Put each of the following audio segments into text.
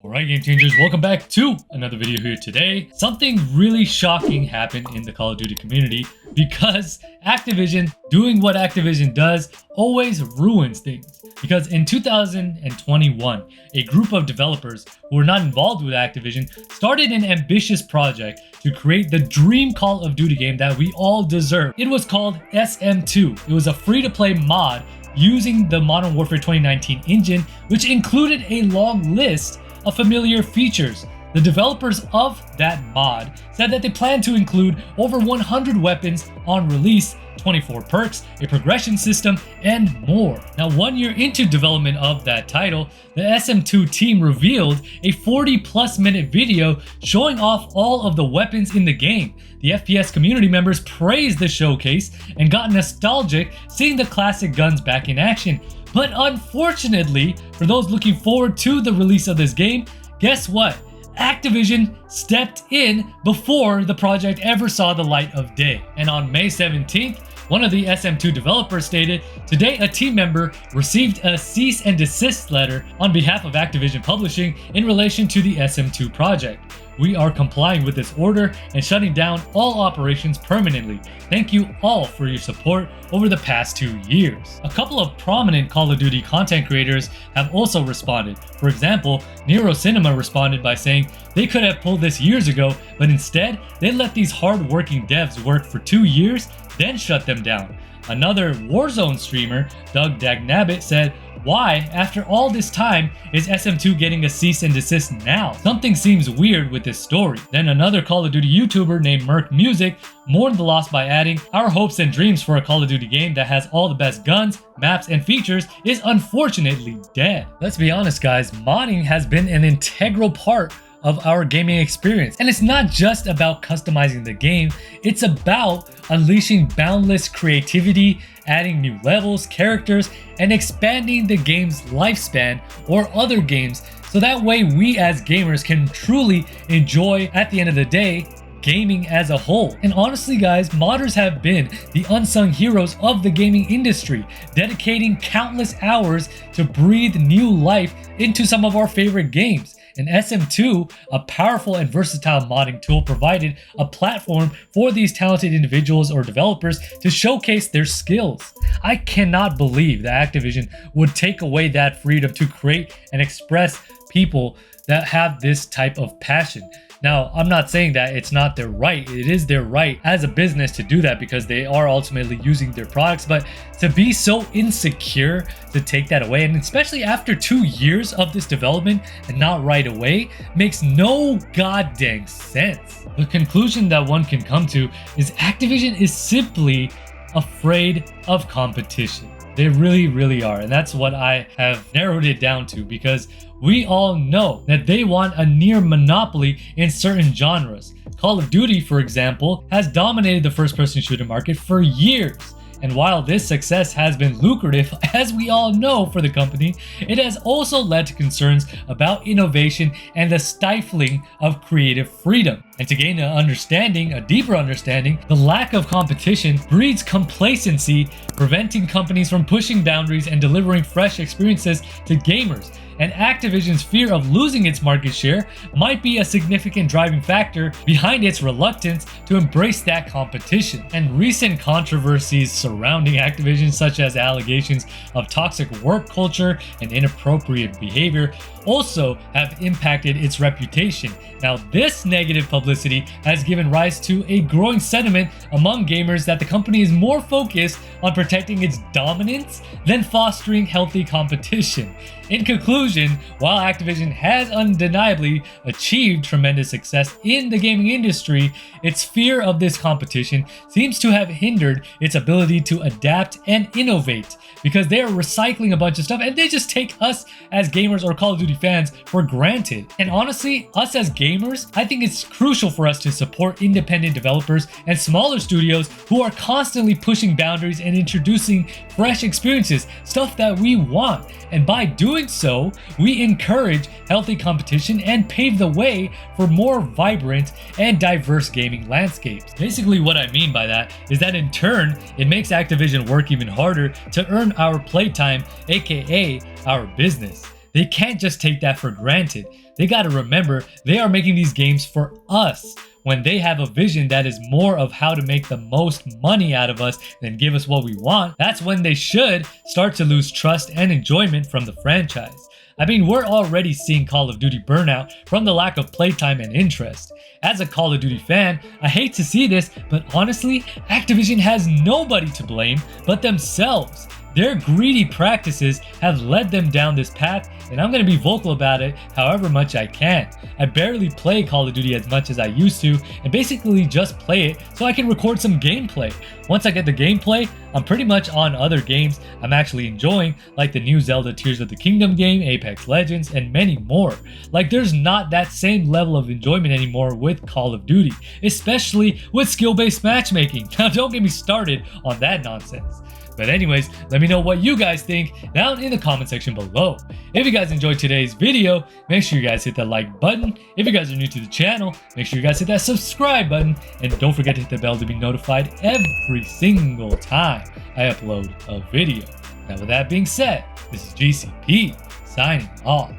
Alright, game changers, welcome back to another video here today. Something really shocking happened in the Call of Duty community because Activision, doing what Activision does, always ruins things. Because in 2021, a group of developers who were not involved with Activision started an ambitious project to create the dream Call of Duty game that we all deserve. It was called SM2. It was a free-to-play mod using the Modern Warfare 2019 engine, which included a long list of familiar features. The developers of that mod said that they plan to include over 100 weapons on release, 24 perks, a progression system, and more. Now, 1 year into development of that title, the SM2 team revealed a 40+ minute video showing off all of the weapons in the game. The FPS community members praised the showcase and got nostalgic seeing the classic guns back in action. But unfortunately, for those looking forward to the release of this game, guess what? Activision stepped in before the project ever saw the light of day. And on May 17th, one of the SM2 developers stated, "Today a team member received a cease and desist letter on behalf of Activision Publishing in relation to the SM2 project. We are complying with this order and shutting down all operations permanently. Thank you all for your support over the past 2 years." A couple of prominent Call of Duty content creators have also responded. For example, Nero Cinema responded by saying they could have pulled this years ago, but instead they let these hard-working devs work for 2 years, then shut them down. Another Warzone streamer, Doug Dagnabbit, said, "Why, after all this time, is SM2 getting a cease and desist now? Something seems weird with this story." Then another Call of Duty YouTuber named Merc Music mourned the loss by adding, "Our hopes and dreams for a Call of Duty game that has all the best guns, maps, and features is unfortunately dead." Let's be honest, guys, modding has been an integral part of our gaming experience. And it's not just about customizing the game, it's about unleashing boundless creativity, adding new levels, characters, and expanding the game's lifespan or other games, so that way we as gamers can truly enjoy, at the end of the day, gaming as a whole. And honestly, guys, modders have been the unsung heroes of the gaming industry, dedicating countless hours to breathe new life into some of our favorite games. And SM2, a powerful and versatile modding tool, provided a platform for these talented individuals or developers to showcase their skills. I cannot believe that Activision would take away that freedom to create and express people that have this type of passion. Now, I'm not saying that it's not their right. It is their right as a business to do that because they are ultimately using their products, but to be so insecure to take that away, and especially after 2 years of this development and not right away, makes no goddamn sense. The conclusion that one can come to is Activision is simply afraid of competition. They really are, and that's what I have narrowed it down to, because we all know that they want a near monopoly in certain genres. Call of Duty, for example, has dominated the first-person shooter market for years. And while this success has been lucrative, as we all know, for the company, it has also led to concerns about innovation and the stifling of creative freedom. And to gain a deeper understanding, the lack of competition breeds complacency, preventing companies from pushing boundaries and delivering fresh experiences to gamers. And Activision's fear of losing its market share might be a significant driving factor behind its reluctance to embrace that competition. And recent controversies surrounding Activision, such as allegations of toxic work culture and inappropriate behavior, also have impacted its reputation. Now, this negative publicity has given rise to a growing sentiment among gamers that the company is more focused on protecting its dominance than fostering healthy competition. In conclusion, while Activision has undeniably achieved tremendous success in the gaming industry, its fear of this competition seems to have hindered its ability to adapt and innovate, because they are recycling a bunch of stuff and they just take us as gamers or Call of Duty fans for granted. And honestly, us as gamers, I think it's crucial for us to support independent developers and smaller studios who are constantly pushing boundaries and introducing fresh experiences, stuff that we want. And by doing so, we encourage healthy competition and pave the way for more vibrant and diverse gaming landscapes. Basically, what I mean by that is that in turn, it makes Activision work even harder to earn our playtime, aka our business. they can't just take that for granted. They gotta remember they are making these games for us. When they have a vision that is more of how to make the most money out of us than give us what we want, that's when they should start to lose trust and enjoyment from the franchise. I mean, we're already seeing Call of Duty burnout from the lack of playtime and interest. As a Call of Duty fan, I hate to see this, but honestly, Activision has nobody to blame but themselves. Their greedy practices have led them down this path, and I'm going to be vocal about it however much I can. I barely play Call of Duty as much as I used to, and basically just play it so I can record some gameplay. Once I get the gameplay, I'm pretty much on other games I'm actually enjoying, like the new Zelda Tears of the Kingdom game, Apex Legends, and many more. Like, there's not that same level of enjoyment anymore with Call of Duty, especially with skill-based matchmaking. Now, don't get me started on that nonsense. But anyways, let me know what you guys think down in the comment section below. If you guys enjoyed today's video, make sure you guys hit that like button. If you guys are new to the channel, make sure you guys hit that subscribe button. And don't forget to hit the bell to be notified every single time I upload a video. Now with that being said, this is GCP signing off.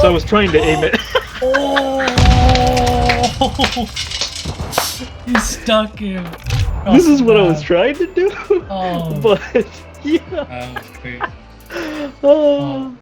So I was trying to aim it. You stuck him. This is what I was trying to do. Oh. But yeah. That was crazy. Oh.